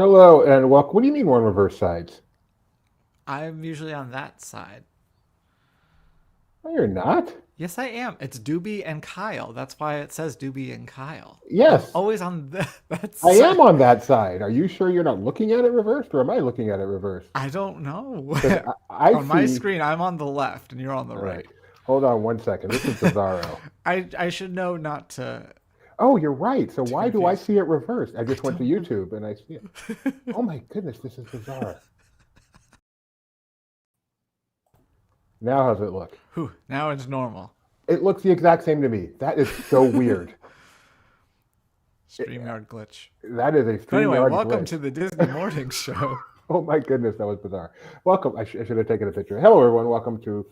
Hello and welcome. What do you mean we're on reverse sides? I'm usually on that side. No, you're not. Yes, I am. It's Doobie and Kyle. That's why it says Doobie and Kyle. I'm Yes, always on that I am side. on that side. Are you sure you're not looking at it reversed, or am I looking at it reversed? I don't know. Because I On my see. screen, I'm on the left and you're on the All right, right. hold on one second. This is bizarro. I should know not Oh, you're right. So to why do I confuse. see it reversed? I I just went to don't know. YouTube and I see it. Oh my goodness, this is bizarre. Now how's it look? Whew, now it's normal. It looks the exact same to me. That is so weird. It- StreamYard glitch. that is a So anyway, StreamYard welcome glitch. to the Disney Morning Show. Oh my goodness, that was bizarre. Welcome. I should have taken a picture. Hello, everyone. Welcome to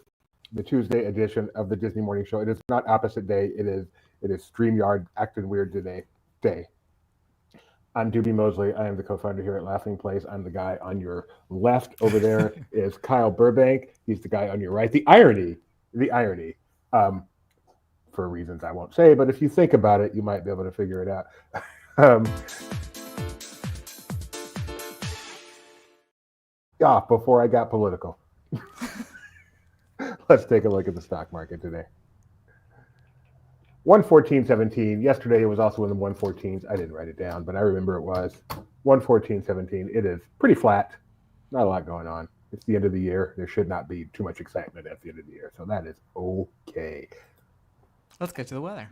the Tuesday edition of the Disney Morning Show. It is not opposite day. It is StreamYard acting weird today. Day. I'm Doobie Mosley. I am the co-founder here at Laughing Place. I'm the guy on your left. Over there is Kyle Burbank. He's the guy on your right. The irony, um, for reasons I won't say, but if you think about it, you might be able to figure it out. um, before I got political, let's take a look at the stock market today. 114.17. Yesterday it was also in the 114s. I didn't write it down, but I remember it was 114.17. It is pretty flat. Not a lot going on. It's the end of the year. There should not be too much excitement at the end of the year. So that is okay. Let's get to the weather.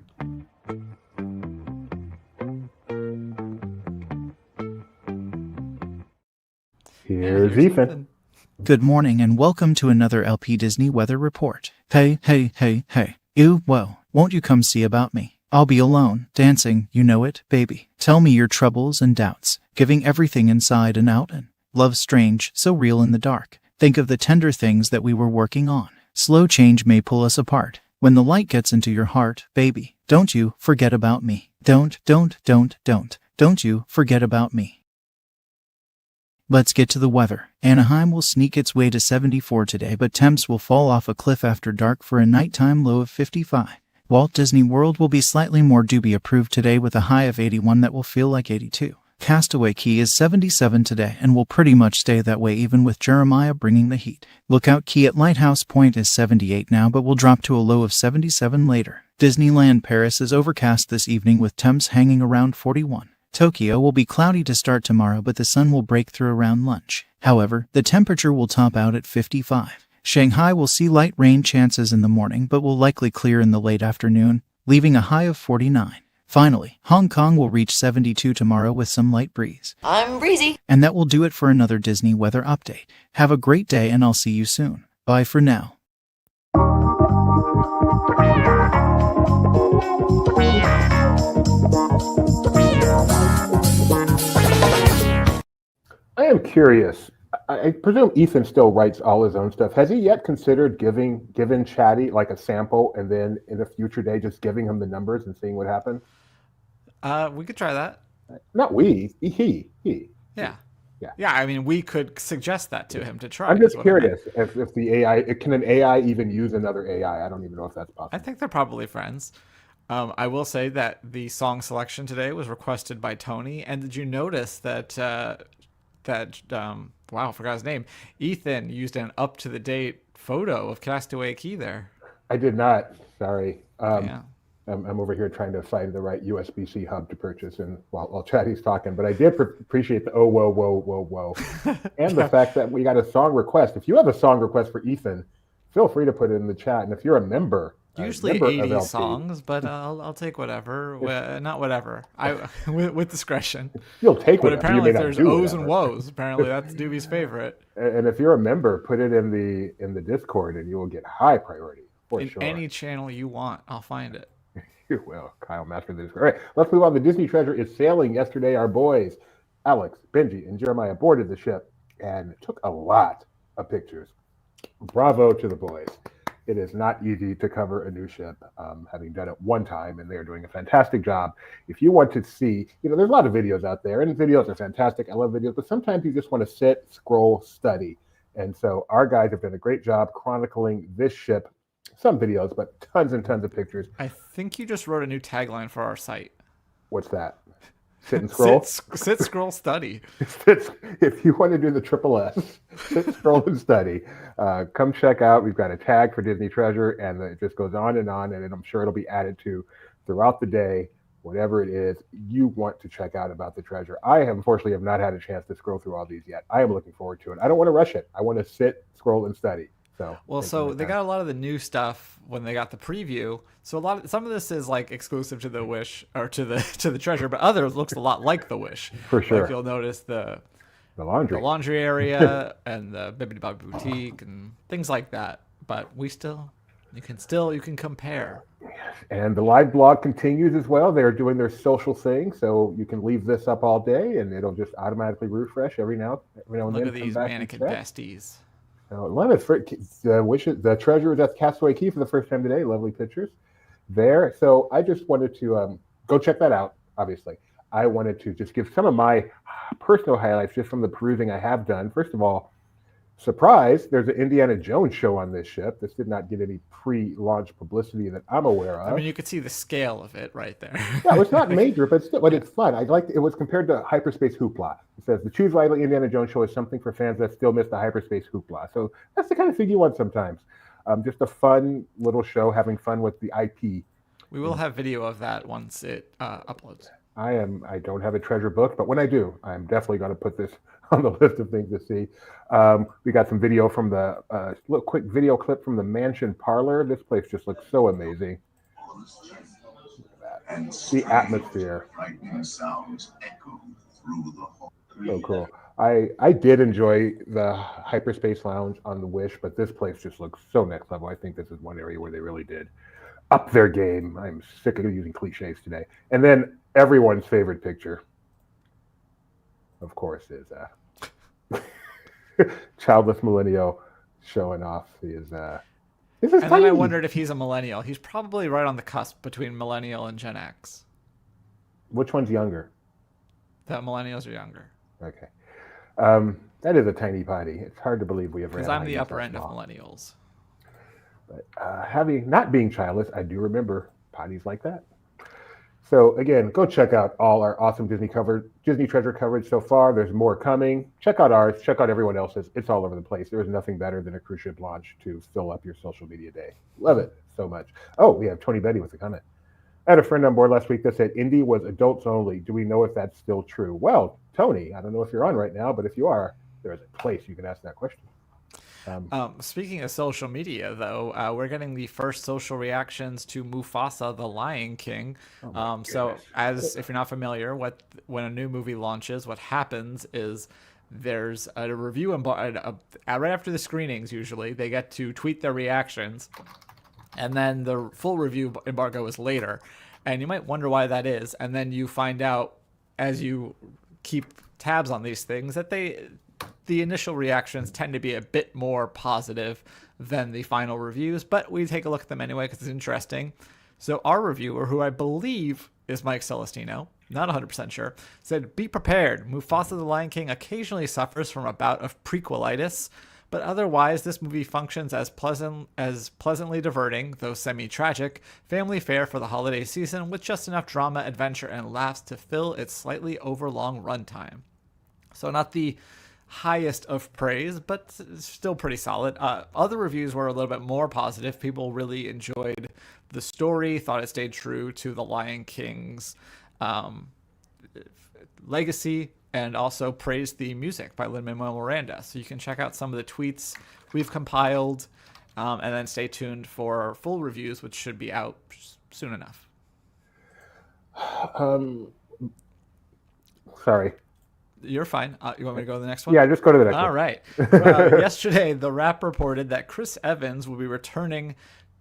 And Here's here's Ethan. Ethan. Good morning and welcome to another LP Disney weather report. Hey, hey, hey, hey. Ew, whoa, won't you come see about me? I'll be alone, dancing, you know it, baby. Tell me your troubles and doubts, giving everything inside and out and love strange, so real in the dark. Think of the tender things that we were working on. Slow change may pull us apart. When the light gets into your heart, baby, don't you forget about me. Don't you forget about me. Let's get to the weather. Anaheim will sneak its way to 74 today, but temps will fall off a cliff after dark for a nighttime low of 55. Walt Disney World will be slightly more Doobie approved today with a high of 81 that will feel like 82. Castaway Cay is 77 today and will pretty much stay that way even with Jeremiah bringing the heat. Lookout Cay at Lighthouse Point is 78 now but will drop to a low of 77 later. Disneyland Paris is overcast this evening with temps hanging around 41. Tokyo will be cloudy to start tomorrow, but the sun will break through around lunch. However, the temperature will top out at 55. Shanghai will see light rain chances in the morning, but will likely clear in the late afternoon, leaving a high of 49. Finally, Hong Kong will reach 72 tomorrow with some light breeze. I'm breezy. And that will do it for another Disney weather update. Have a great day and I'll see you soon. Bye for now. I am curious. I presume Ethan still writes all his own stuff. Has he yet considered giving Chatty like a sample and then in a future day just giving him the numbers and seeing what happens? We could try that. Not we. He. Yeah. Yeah. Yeah, I mean, we could suggest that to him to try. I'm Is just what I meant. curious if the AI can an AI even use another AI? I don't even know if that's I possible. think they're probably friends. I will say that the song selection today was requested by Tony. And did you notice that wow, I forgot his name. Ethan used an up to the date photo of Castaway Cay there. I did not. Sorry. Yeah. I'm over here trying to find the right USB-C hub to purchase, and while Chatty's talking, but I did appreciate the oh whoa, and the Yeah. fact that we got a song request. If you have a song request for Ethan, feel free to put it in the chat. And if you're a member, Usually member of 80s LP, songs, but I'll take whatever. if Not whatever. I with discretion. you'll take But whatever, you may apparently not there's do O's and whatever. woes. Apparently that's Doobie's favorite. And if you're a member, put it in the Discord, and you will get high priority for In sure. any channel you want, I'll find it. Well, Kyle mastered the Discord. All right, let's move on. The Disney Treasure is sailing yesterday. Our boys, Alex, Benji, and Jeremiah boarded the ship and took a lot of pictures. Bravo to the boys. It is not easy to cover a new ship, having done it one time, and they're doing a fantastic job. If you want to see, there's a lot of videos out there, and videos are fantastic. I love videos, but sometimes you just want to sit, scroll, study. And so our guys have done a great job chronicling this ship. Some videos, but tons and tons of pictures. I think you just wrote a new tagline for our site. What's that? Sit and scroll. Sit, scroll, study. If you want to do the triple S, sit, scroll, and study, come check out. We've got a tag for Disney Treasure, and it just goes on, and I'm sure it'll be added to throughout the day, whatever it is you want to check out about the treasure. I unfortunately have not had a chance to scroll through all these yet. I am looking forward to it. I don't want to rush it. I want to sit, scroll, and study. So they got a lot of the new stuff when they got the preview. So some of this is like exclusive to the Wish or to the treasure, but others looks a lot like the Wish. For sure. Like you'll notice the laundry area and the Bibbidi Bobbidi Boutique and things like that. But you can compare. And the live blog continues as well. They're doing their social thing, so you can leave this up all day, and it'll just automatically refresh every now and then. Look at these mannequin besties. I love it. The treasure that's Castaway Key for the first time today. Lovely pictures there. So I just wanted to go check that out. Obviously, I wanted to just give some of my personal highlights just from the perusing I have done. First of all, surprise, there's an Indiana Jones show on this ship. This did not get any pre-launch publicity that I'm aware of. I mean, you could see the scale of it right there. Yeah, it's not major, but it's fun. I liked it. It was compared to Hyperspace Hoopla. It says the Choose Wisely Indiana Jones show is something for fans that still miss the Hyperspace Hoopla. So that's the kind of thing you want sometimes. Just a fun little show, having fun with the IP. We will have video of that once it uploads. I don't have a treasure book, but when I do, I'm definitely going to put this on the list of things to see. We got some video from the little quick video clip from the Mansion Parlor. This place just looks so amazing. The atmosphere. So cool. I did enjoy the Hyperspace Lounge on the Wish, but this place just looks so next level. I think this is one area where they really did up their game. I'm sick of using cliches today. And then everyone's favorite picture, of course, is childless millennial showing off his. And then I wondered if he's a millennial. He's probably right on the cusp between millennial and Gen X. Which one's younger? The millennials are younger. Okay. That is a tiny potty. It's hard to believe we have. Because I'm the upper end of millennials. But not being childless, I do remember potties like that. So again, go check out all our awesome Disney Treasure coverage so far. There's more coming. Check out ours. Check out everyone else's. It's all over the place. There is nothing better than a cruise ship launch to fill up your social media day. Love it so much. Oh, we have Tony Betty with a comment. I had a friend on board last week that said Indy was adults only. Do we know if that's still true? Well, Tony, I don't know if you're on right now, but if you are, there is a place you can ask that question. Speaking of social media, though, we're getting the first social reactions to Mufasa, the Lion King. So, if you're not familiar, when a new movie launches, what happens is there's a review right after the screenings. Usually, they get to tweet their reactions, and then the full review embargo is later. And you might wonder why that is, and then you find out as you keep tabs on these things that the initial reactions tend to be a bit more positive than the final reviews, but we take a look at them anyway because it's interesting. So our reviewer, who I believe is Mike Celestino, not 100% sure, said, "Be prepared. Mufasa the Lion King occasionally suffers from a bout of prequelitis, but otherwise this movie functions as pleasantly diverting, though semi-tragic, family fare for the holiday season with just enough drama, adventure, and laughs to fill its slightly overlong runtime." So not the highest of praise, but still pretty solid. Other reviews were a little bit more positive. People really enjoyed the story, thought it stayed true to the Lion King's legacy, and also praised the music by Lin-Manuel Miranda. So you can check out some of the tweets we've compiled, and then stay tuned for full reviews, which should be out soon enough. Sorry. You're fine. You want me to go to the next one? Yeah, just go to the next one. All right. Yesterday, The Wrap reported that Chris Evans will be returning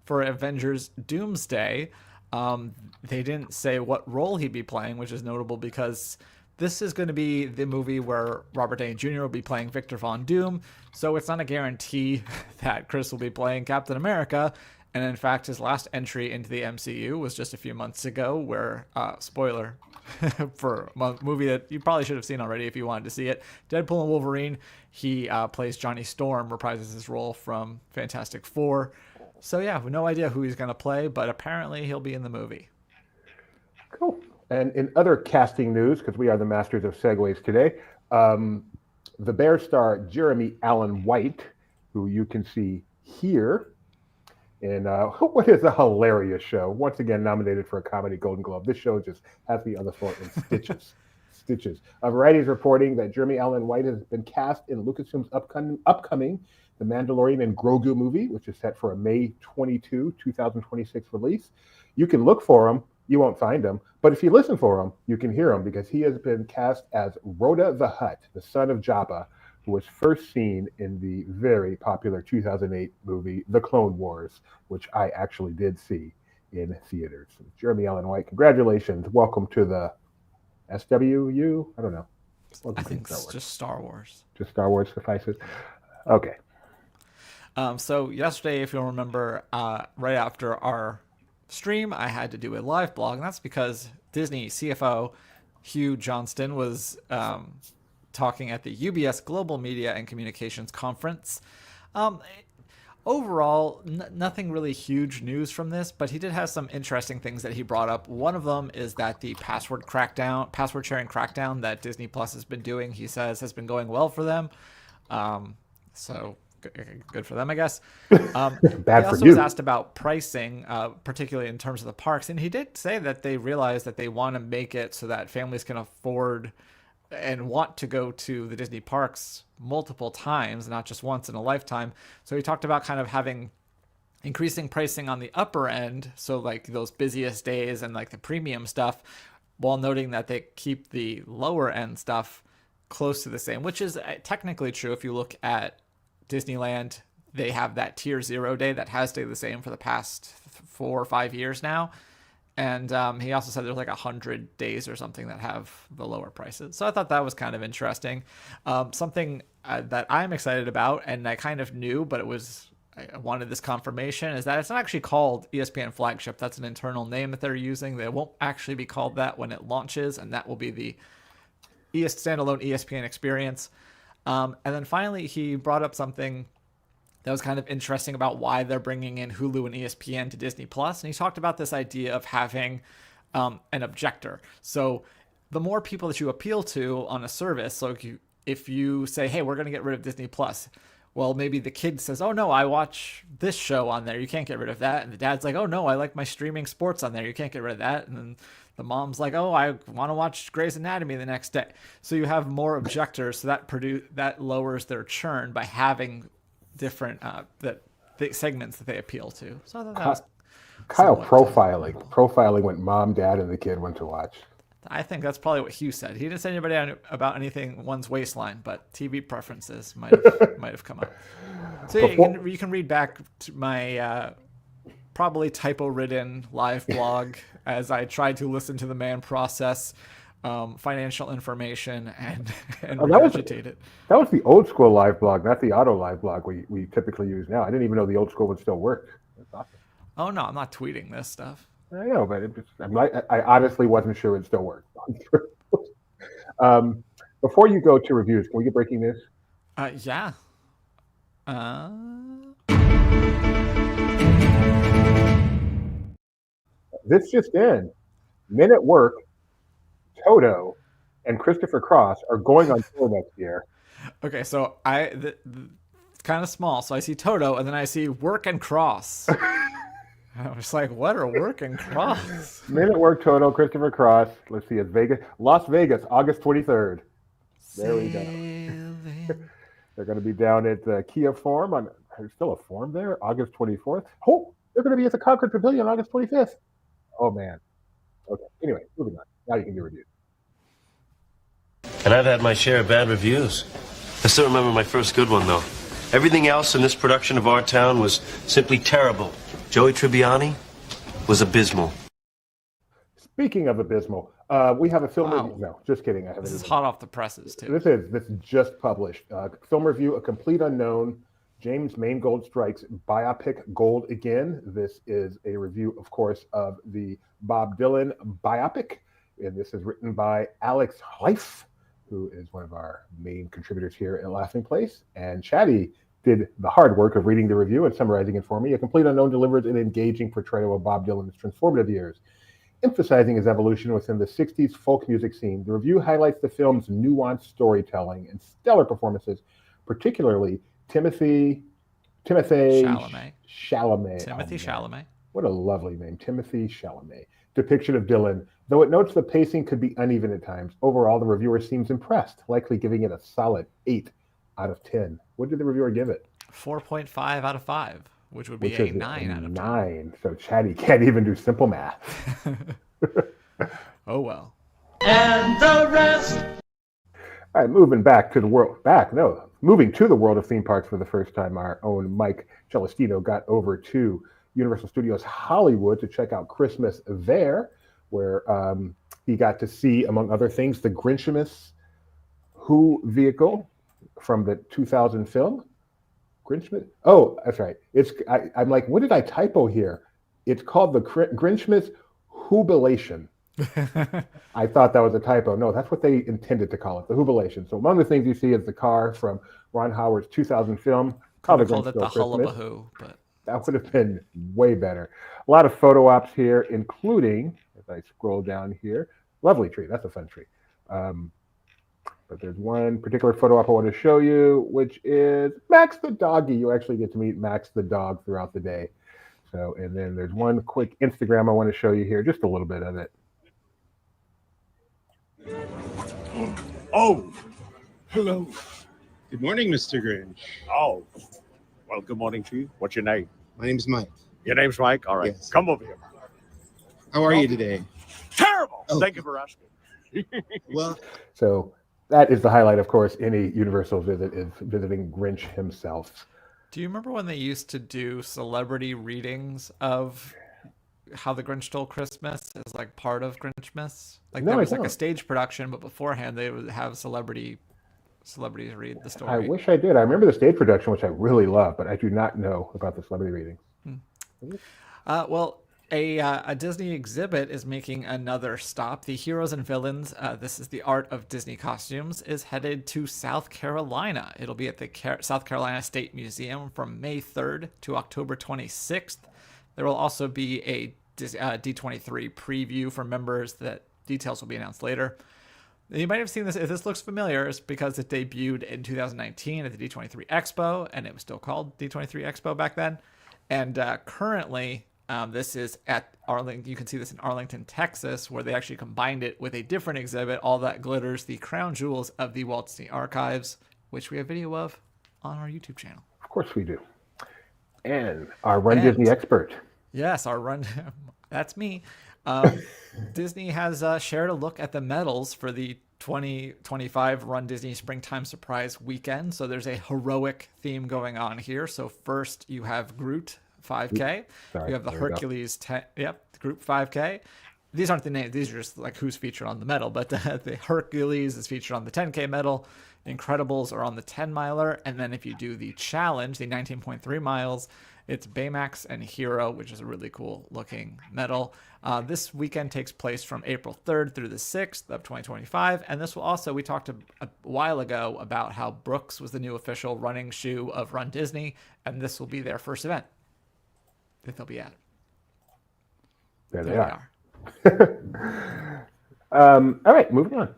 for Avengers Doomsday. They didn't say what role he'd be playing, which is notable because this is going to be the movie where Robert Downey Jr. will be playing Victor Von Doom. So it's not a guarantee that Chris will be playing Captain America. And in fact, his last entry into the MCU was just a few months ago where, spoiler, for a movie that you probably should have seen already if you wanted to see it, Deadpool and Wolverine, he plays Johnny Storm, reprises his role from Fantastic Four. So yeah, we have no idea who he's going to play, but apparently he'll be in the movie. Cool. And in other casting news, because we are the masters of segues today, the Bear star Jeremy Allen White, who you can see here in what is a hilarious show, once again nominated for a Comedy Golden Globe. This show just has me on the floor in stitches. Stitches. Variety is reporting that Jeremy Allen White has been cast in Lucasfilm's upcoming The Mandalorian and Grogu movie, which is set for a May 22, 2026 release. You can look for him. You won't find him. But if you listen for him, you can hear him because he has been cast as Rhoda the Hutt, the son of Jabba, who was first seen in the very popular 2008 movie, The Clone Wars, which I actually did see in theaters. So Jeremy Allen White, congratulations. Welcome to the SWU? I don't know. I think it's just Star Wars. Just Star Wars suffices? Okay. So yesterday, if you'll remember, right after our stream, I had to do a live blog, and that's because Disney CFO Hugh Johnston was talking at the UBS Global Media and Communications Conference. Overall, nothing really huge news from this, but he did have some interesting things that he brought up. One of them is that the password sharing crackdown that Disney Plus has been doing, he says, has been going well for them. So good for them, I guess. Bad he for also you. was asked about pricing, particularly in terms of the parks, and he did say that they realize that they want to make it so that families can afford and want to go to the Disney parks multiple times, not just once in a lifetime. So he talked about kind of having increasing pricing on the upper end, so like those busiest days and like the premium stuff, while noting that they keep the lower end stuff close to the same, which is technically true. If you look at Disneyland, they have that tier 0 day that has stayed the same for the past 4 or 5 years now. And he also said there's like 100 days or something that have the lower prices. So I thought that was kind of interesting. Something that I'm excited about, and I kind of knew, but I wanted this confirmation, is that it's not actually called ESPN Flagship. That's an internal name that they're using. They won't actually be called that when it launches, and that will be the standalone ESPN experience. And then finally, he brought up something that was kind of interesting about why they're bringing in Hulu and ESPN to Disney Plus. And he talked about this idea of having an objector. So the more people that you appeal to on a service, so if you say, hey, we're going to get rid of Disney Plus, well, maybe the kid says, oh, no, I watch this show on there. You can't get rid of that. And the dad's like, oh, no, I like my streaming sports on there. You can't get rid of that. And then the mom's like, oh, I want to watch Grey's Anatomy the next day. So you have more objectors. So that lowers their churn by having different segments that they appeal to. So I thought that was Kyle profiling what mom, dad, and the kid went to watch. I think that's probably what Hugh said. He didn't say anybody about anything one's waistline, but TV preferences might have come up. So yeah, you can read back to my probably typo-ridden live blog as I tried to listen to the man process financial information and regurgitate it. That was the old school live blog, not the auto live blog we typically use now. I didn't even know the old school one still worked. That's awesome. Oh no, I'm not tweeting this stuff. I know, but I honestly wasn't sure it still worked. Before you go to reviews, can we get breaking news? Yeah. This just in. Men at Work, Toto, and Christopher Cross are going on tour next year. Okay, so it's kind of small. So I see Toto, and then I see Work and Cross. I was like, what are Work and Cross? Men at Work, Toto, Christopher Cross. Let's see, it's Las Vegas, August 23rd. There we go. They're going to be down at the Kia Forum. There's still a forum there, August 24th. Oh, they're going to be at the Concord Pavilion August 25th. Oh, man. Okay, anyway, moving on. Now you can do reviews. And I've had my share of bad reviews. I still remember my first good one, though. Everything else in this production of Our Town was simply terrible. Joey Tribbiani was Speaking of abysmal, we have a film review. No, just kidding. This is hot off the presses, too. This is just published. Film review, A Complete Unknown, James Mangold Strikes Biopic Gold Again. This is a review, of course, of the Bob Dylan biopic. And this is written by Alex Leif, who is one of our main contributors here at Laughing Place. And Chatty did the hard work of reading the review and summarizing it for me. A Complete Unknown delivers an engaging portrayal of Bob Dylan's transformative years. emphasizing his evolution within the 60s folk music scene. The review highlights the film's nuanced storytelling and stellar performances, particularly Timothy Chalamet. Chalamet. Timothy Chalamet. What a lovely name, Timothy Chalamet. Depiction of Dylan. Though it notes the pacing could be uneven at times, overall the reviewer seems impressed, likely giving it a solid 8 out of 10. What did the reviewer give it? 4.5 out of 5, which would be a 9 out of 10. 9. So Chatty can't even do simple math. Oh well. And the rest. All right, moving to the world of theme parks for the first time. Our own Mike Celestino got over to Universal Studios Hollywood to check out Christmas there, where he got to see, among other things, the Grinchmas Who vehicle from the 2000 film. Grinchmas? Oh, that's right. I'm like, what did I typo here? It's called the Grinchmas Whobilation. I thought that was a typo. No, that's what they intended to call it, the Whobilation. So among the things you see is the car from Ron Howard's 2000 film. Could have called it the Hullabahoo, but that would have been way better. A lot of photo ops here, including, as I scroll down here, lovely tree. That's a fun tree. But there's one particular photo op I want to show you, which is Max the doggy. You actually get to meet Max the dog throughout the day. So, and then there's one quick Instagram I want to show you here, just a little bit of it. Oh, hello. Good morning, Mr. Grinch. Oh, well, good morning to you. What's your name? My name's Mike. Your name's Mike? All right. Yes. Come over here. How are you today? Terrible. Oh. Thank you for asking. Well, So that is the highlight, of course. Any Universal visit is visiting Grinch himself. do you remember when they used to do celebrity readings of How the Grinch Stole Christmas as like part of Grinchmas? Like No, there I was like a don't. stage production, but beforehand they would have celebrities read the story. I wish I did. I remember the stage production, which I really love, but I do not know about the celebrity readings. Well, a Disney exhibit is making another stop. The Heroes and Villains, this is the art of Disney costumes, is headed to South Carolina. It'll be at the South Carolina State Museum from May 3rd to October 26th. There will also be a D23 preview for members. That details will be announced later. You might have seen this. If this looks familiar, it's because it debuted in 2019 at the D23 Expo, and it was still called D23 Expo back then. And currently, this is at Arlington. You can see this in Arlington, Texas, where they actually combined it with a different exhibit, All That Glitters, the crown jewels of the Walt Disney Archives, which we have video of on our YouTube channel. Of course we do. And our runDisney expert. Yes, our run. That's me. Disney has shared a look at the medals for the 2025 runDisney Springtime Surprise Weekend. So there's a heroic theme going on here. So first you have Groot 5K. Sorry, You have the there we go. Hercules 10. Yep, Group 5K. These aren't the names. These are just like who's featured on the medal. But the Hercules is featured on the 10K medal. The Incredibles are on the 10 miler. And then if you do the challenge, the 19.3 miles, it's Baymax and Hero, which is a really cool looking medal. This weekend takes place from April 3rd through the 6th of 2025. And this will also, we talked a while ago about how Brooks was the new official running shoe of runDisney. And this will be their first event that they'll be at. There they There are. we are. All right, moving on.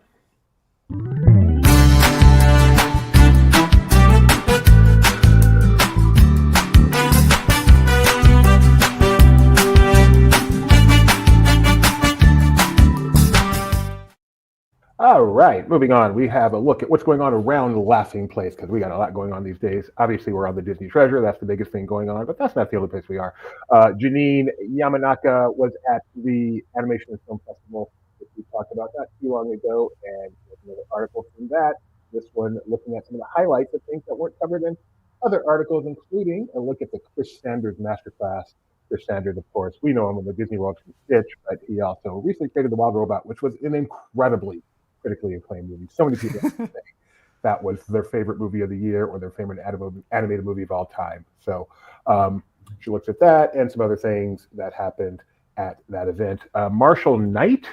All right, moving on. We have a look at what's going on around the Laughing Place, because we got a lot going on these days. Obviously, we're on the Disney Treasure. That's the biggest thing going on, but that's not the only place we are. Janine Yamanaka was at the Animation and Film Festival, which we talked about not too long ago, and there's another article from that. This one looking at some of the highlights of things that weren't covered in other articles, including a look at the Chris Sanders masterclass. Chris Sanders, of course, we know him in the Disney World from Stitch, but he also recently created The Wild Robot, which was an incredibly critically acclaimed movie. So many people say that was their favorite movie of the year or their favorite animated movie of all time. So she looks at that and some other things that happened at that event. Marshall Knight,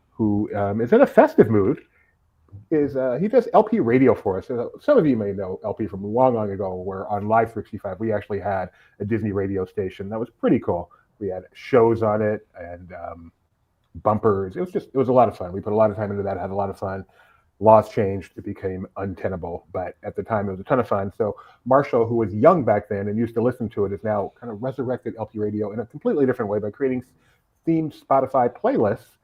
who is in a festive mood, he does LP radio for us. Some of you may know LP from long ago, where on Live 65 we actually had a Disney radio station that was pretty cool. We had shows on it, and bumpers. It was a lot of fun. We put a lot of time into that, had a lot of fun. Laws changed, it became untenable, but at the time it was a ton of fun. So Marshall, who was young back then and used to listen to it, is now kind of resurrected LP radio in a completely different way by creating themed Spotify playlists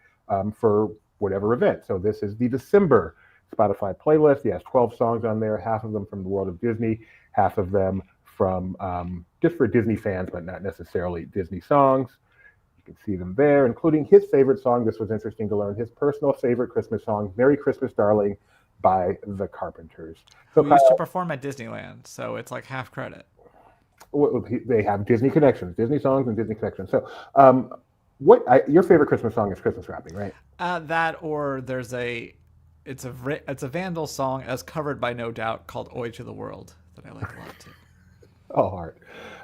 for whatever event. So this is the December Spotify playlist. He has 12 songs on there, half of them from the world of Disney, half of them from just for Disney fans, but not necessarily Disney songs. You can see them there, including his favorite song. This was interesting to learn. His personal favorite Christmas song, Merry Christmas, Darling, by the Carpenters. So we used to perform at Disneyland, so it's like half credit. They have Disney connections, Disney songs and Disney connections. So your favorite Christmas song is Christmas Wrapping, right? That, or there's it's a Vandal song as covered by No Doubt called Oi to the World that I like a lot too. Oh, hard.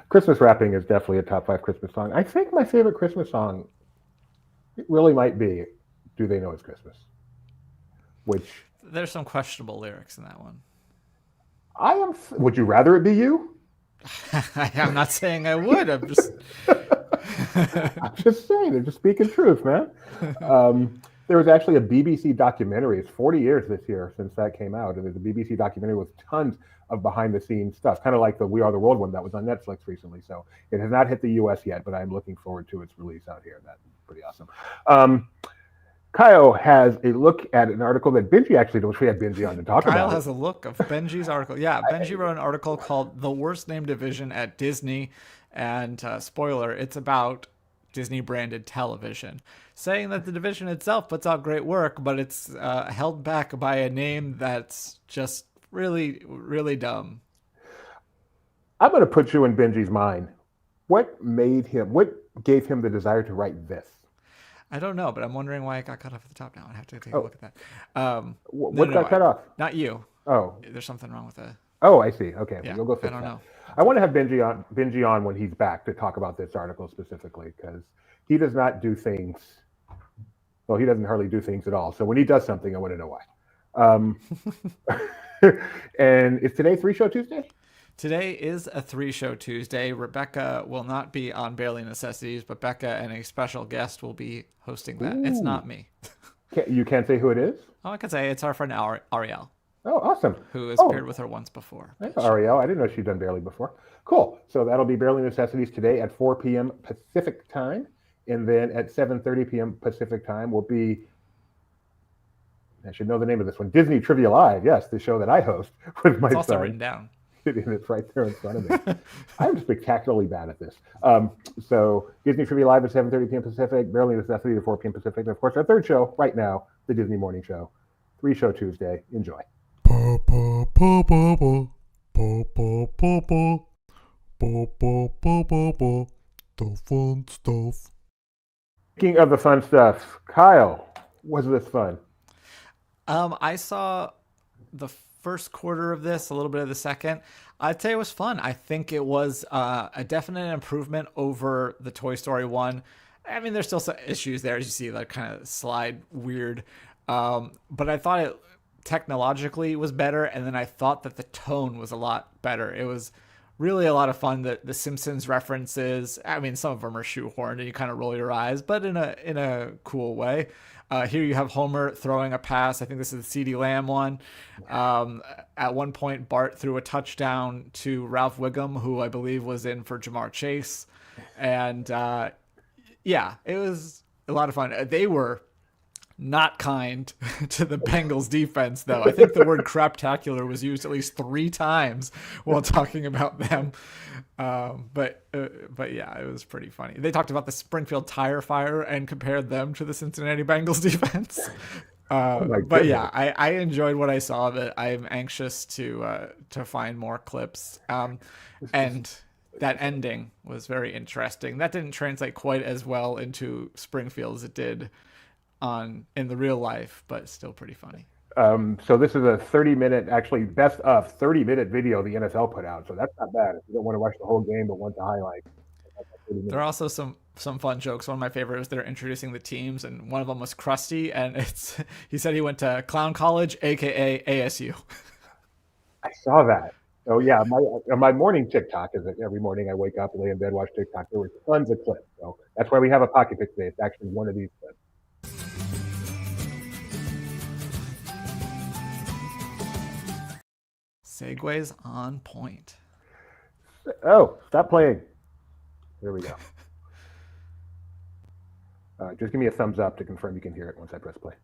Christmas Wrapping is definitely a top 5 Christmas song. I think my favorite Christmas song, it really might be Do They Know It's Christmas? Which... There's some questionable lyrics in that one. Would you rather it be you? I'm not saying I would. I'm just... I'm just saying. They're just speaking truth, man. There was actually a BBC documentary. It's 40 years this year since that came out. And there's a BBC documentary with tons of behind-the-scenes stuff, kind of like the We Are the World one that was on Netflix recently. So it has not hit the U.S. yet, but I'm looking forward to its release out here. That's pretty awesome. Kyle has a look at an article that Benji actually knows. We had Benji on to talk about. Kyle has a look of Benji's article. Yeah, Benji wrote an article called The Worst Name Division at Disney. And spoiler, it's about Disney-branded television, saying that the division itself puts out great work, but it's held back by a name that's just really, really dumb. I'm going to put you in Benji's mind. What gave him the desire to write this? I don't know, but I'm wondering why it got cut off at the top now. I have to take a look at that. What got cut off? Not you. Oh. There's something wrong with it. Oh, I see. Okay. Yeah, You'll go fix I don't know. I want to have Benji on when he's back to talk about this article specifically, because he does not do things. Well, he doesn't hardly do things at all. So when he does something, I want to know why. And is today 3-Show Tuesday? Today is a 3-Show Tuesday. Rebecca will not be on Barely Necessities, but Becca and a special guest will be hosting that. Ooh. It's not me. You can't say who it is? Oh, I can say it's our friend Ariel. Oh, awesome. Who has appeared with her once before. Ariel. I didn't know she'd done Barely before. Cool. So that'll be Barely Necessities today at 4 p.m. Pacific time. And then at 7:30 p.m. Pacific time will be, I should know the name of this one, Disney Trivia Live. Yes, the show that I host with my son. It's also written down. It's right there in front of me. I'm spectacularly bad at this. So Disney Trivia Live at 7:30 p.m. Pacific, Barely Necessities at 4 p.m. Pacific. And of course, our third show right now, the Disney Morning Show. 3-Show Tuesday. Enjoy. The fun stuff. Speaking of the fun stuff, Kyle, was this fun? I saw the first quarter of this, a little bit of the second. I'd say it was fun. I think it was a definite improvement over the Toy Story 1. I mean, there's still some issues there, as you see, like kind of slide weird. But I thought it technologically was better, and then I thought that the tone was a lot better. It was really a lot of fun. The Simpsons references, I mean, some of them are shoehorned and you kind of roll your eyes, but in a cool way. Here you have Homer throwing a pass. I think this is the CeeDee Lamb one. At one point, Bart threw a touchdown to Ralph Wiggum, who I believe was in for Jamar Chase. And yeah, it was a lot of fun. They were not kind to the Bengals defense, though. I think the word craptacular was used at least 3 times while talking about them. But yeah, it was pretty funny. They talked about the Springfield tire fire and compared them to the Cincinnati Bengals defense. But yeah, I enjoyed what I saw of it. I'm anxious to find more clips. And that ending was very interesting. That didn't translate quite as well into Springfield as it did in the real life, but still pretty funny. So this is a 30-minute, actually best of 30-minute video the NFL put out. So that's not bad if you don't want to watch the whole game but want the highlights. There are also some fun jokes. One of my favorites was they're introducing the teams, and one of them was Krusty, and he said he went to Clown College, aka ASU. I saw that. Oh yeah, my morning TikTok is that every morning I wake up and lay in bed, watch TikTok. There were tons of clips. So that's why we have a pocket pick today. It's actually one of these clips. Segues on point. Oh, stop playing. There we go. Just give me a thumbs up to confirm you can hear it once I press play.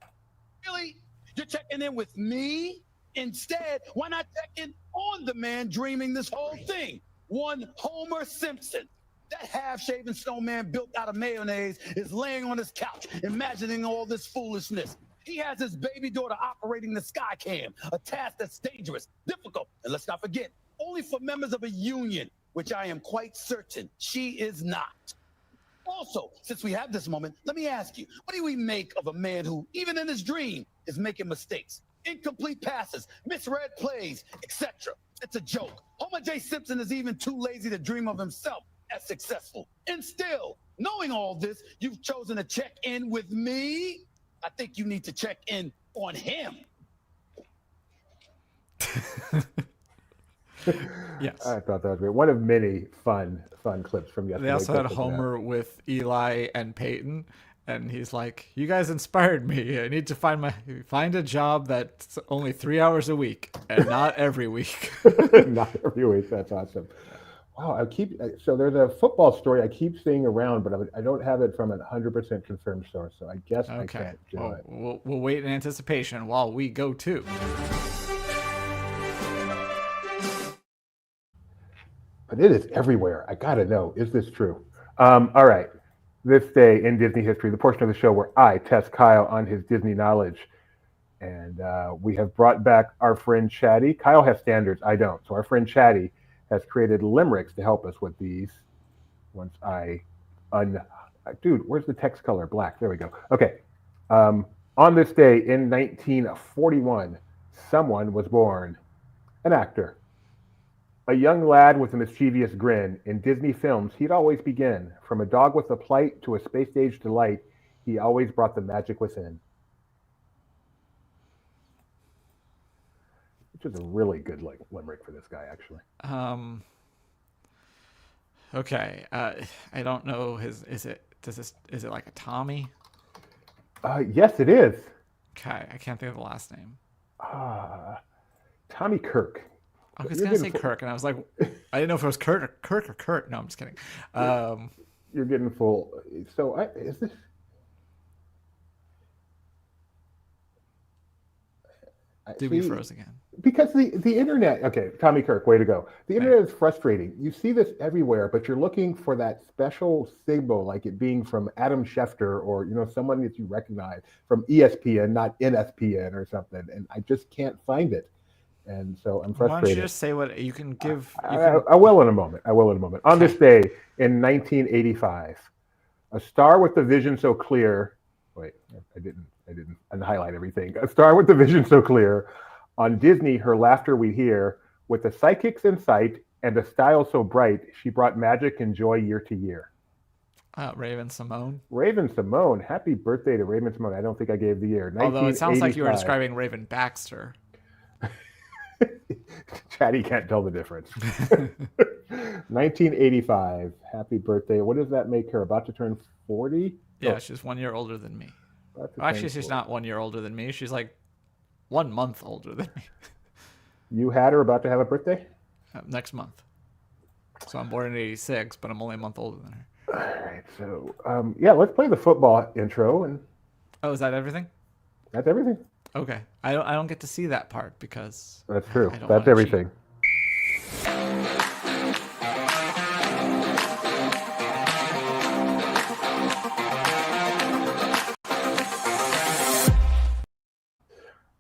Really? You're checking in with me? Instead, why not check in on the man dreaming this whole thing? One Homer Simpson. That half-shaven snowman built out of mayonnaise is laying on his couch, imagining all this foolishness. He has his baby daughter operating the sky cam, a task that's dangerous, difficult, and let's not forget, only for members of a union, which I am quite certain she is not. Also, since we have this moment, let me ask you, what do we make of a man who, even in his dream, is making mistakes, incomplete passes, misread plays, etc.? It's a joke. Homer J. Simpson is even too lazy to dream of himself as successful. And still, knowing all this, you've chosen to check in with me? I think you need to check in on him. Yes. I thought that was great. One of many fun clips from yesterday. They also had Homer with Eli and Peyton, and he's like, "You guys inspired me. I need to find a job that's only 3 hours a week and not every week." Not every week. That's awesome. Wow, so there's a football story I keep seeing around, but I don't have it from a 100% confirmed source, so I guess I can't do it. We'll wait in anticipation while we go too. But it is everywhere. I gotta know, is this true? All right. This day in Disney history, the portion of the show where I test Kyle on his Disney knowledge. And we have brought back our friend Chatty. Kyle has standards, I don't. So our friend Chatty has created limericks to help us with these. Once dude, where's the text color? Black. There we go. Okay. On this day in 1941, someone was born. An actor. A young lad with a mischievous grin. In Disney films, he'd always begin. From a dog with a plight to a space-age delight, he always brought the magic within. Which is a really good limerick for this guy, actually. Okay. I don't know is it like a Tommy? Yes, it is. Okay, I can't think of the last name. Tommy Kirk. I was gonna say Kirk, and I was like, I didn't know if it was Kirk or Kurt. No, I'm just kidding. You're getting full. So is this? Doobie froze again. Because the internet. Okay, Tommy Kirk, way to go. The internet is frustrating. You see this everywhere, but you're looking for that special signal, like it being from Adam Schefter or someone that you recognize from ESPN, not NSPN or something, and I just can't find it. And so I'm frustrated. Why don't you just say what you can give? I will in a moment. On this day in 1985, a star with the vision so clear. Wait, I didn't highlight everything. A star with the vision so clear. On Disney, her laughter we hear. With the psychics in sight and a style so bright, she brought magic and joy year to year. Raven Simone. Raven Simone. Happy birthday to Raven Simone. I don't think I gave the year. Although it sounds like you were describing Raven Baxter. Chatty can't tell the difference. 1985. Happy birthday. What does that make her? About to turn 40? Yeah, she's 1 year older than me. Actually, she's not 1 year older than me. She's like 1 month older than me. You had her about to have a birthday? Next month. So I'm born in 86, but I'm only a month older than her. All right. So, let's play the football intro. And oh, is that everything? That's everything. Okay. I don't get to see that part because that's true. That's everything.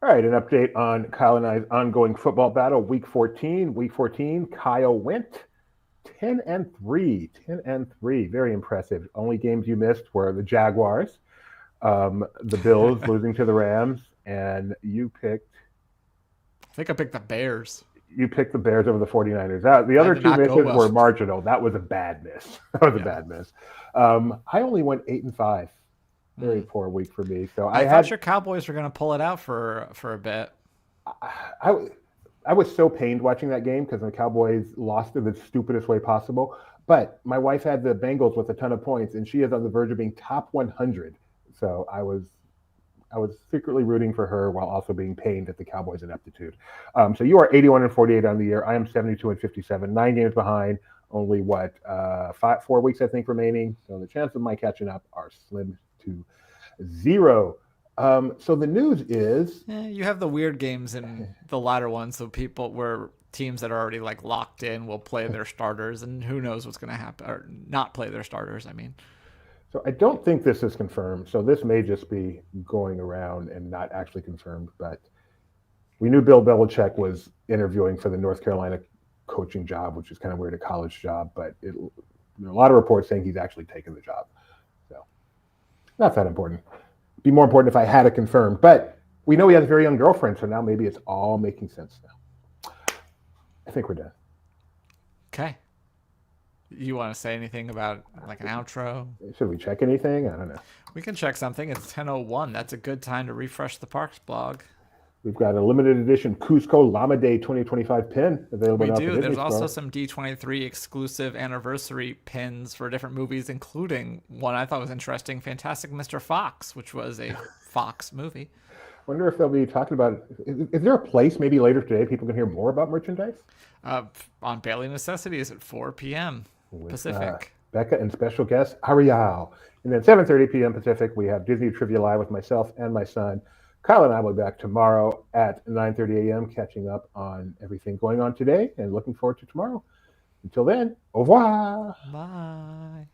All right, an update on Kyle and I's ongoing football battle, Week 14. Week 14, Kyle went 10-3. 10-3, very impressive. Only games you missed were the Jaguars, the Bills losing to the Rams, and you picked... I think I picked the Bears. You picked the Bears over the 49ers. The other two misses were marginal. That was a bad miss. A bad miss. I only went 8-5. Very poor week for me. So I thought your Cowboys were going to pull it out for a bit. I was so pained watching that game because the Cowboys lost in the stupidest way possible. But my wife had the Bengals with a ton of points, and she is on the verge of being top 100. So I was I was secretly rooting for her while also being pained at the Cowboys' ineptitude. So you are 81-48 on the year. I am 72-57, 9 games behind. Only 4 weeks I think remaining. So the chances of my catching up are slim to zero. So the news is, you have the weird games in the latter one, so people where teams that are already like locked in will play their starters, and who knows what's going to happen, or not play their starters. I mean, so I don't think this is confirmed. So this may just be going around and not actually confirmed. But we knew Bill Belichick was interviewing for the North Carolina coaching job, which is kind of weird, a college job. But a lot of reports saying he's actually taken the job. So not that important. It'd be more important if I had it confirmed. But we know he has a very young girlfriend, so now maybe it's all making sense now. I think we're done. Okay. You want to say anything about like an outro? Should we check anything? I don't know. We can check something. It's 10:01. That's a good time to refresh the Parks blog. We've got a limited edition Cusco Llama Day 2025 pin available now. We do. There's also some D23 exclusive anniversary pins for different movies, including one I thought was interesting, Fantastic Mr. Fox, which was a Fox movie. I wonder if they'll be talking about it. Is there a place maybe later today people can hear more about merchandise? On Bailey Necessities at 4 p.m. Pacific. Becca and special guest Ariel. And then 7:30 p.m. Pacific, we have Disney Trivia Live with myself and my son. Kyle and I will be back tomorrow at 9:30 a.m. catching up on everything going on today and looking forward to tomorrow. Until then, au revoir. Bye.